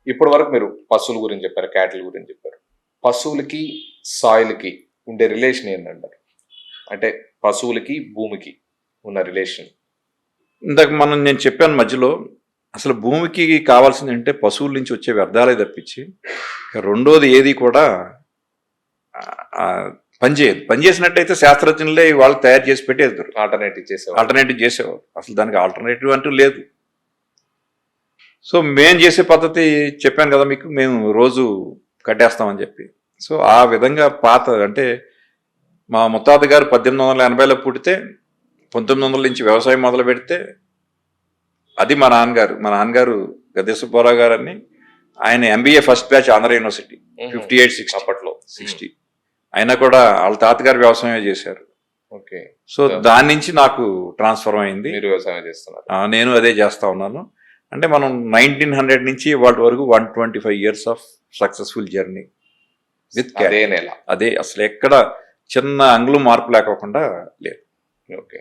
ఇప్పటి వరకు మీరు పశువుల గురించి చెప్పారు, క్యాటిల్ గురించి చెప్పారు. పశువులకి సాయిల్కి ఉండే రిలేషన్ ఏంటంటారు? అంటే పశువులకి భూమికి ఉన్న రిలేషన్. ఇందాక నేను చెప్పాను మధ్యలో, అసలు భూమికి కావాల్సింది అంటే పశువుల నుంచి వచ్చే వ్యర్థాలే తప్పించి రెండోది ఏది కూడా పనిచేయదు. పనిచేసినట్టయితే శాస్త్రజ్ఞులే వాళ్ళు తయారు చేసి పెట్టేద్దరు, ఆల్టర్నేటివ్ చేసేవారు. అసలు దానికి ఆల్టర్నేటివ్ అంటూ లేదు. సో మేము చేసే పద్ధతి చెప్పాను కదా మీకు, మేము రోజు కట్టేస్తామని చెప్పి. సో ఆ విధంగా పాత అంటే మా ముత్తాత గారు 1880లో పుడితే 1900 నుంచి వ్యవసాయం మొదలు పెడితే, అది మా నాన్నగారు గద్దె సుబ్బారావు గారు అని, ఆయన MBA first batch Andhra university 58-60 అప్పట్లో 60. అయినా కూడా వాళ్ళ తాతగారు వ్యవసాయం చేశారు. ఓకే. సో దాని నుంచి నాకు ట్రాన్స్ఫర్ అయింది. మీరు వ్యవసాయం చేస్తున్నారు? నేను అదే చేస్తా ఉన్నాను. అంటే మనం 1900 నుంచి వాటి వరకు 125 years of successful journey with నెల. అదే అసలు ఎక్కడ చిన్న అంగుళం మార్పు లేకోకుండా లేదు. ఓకే.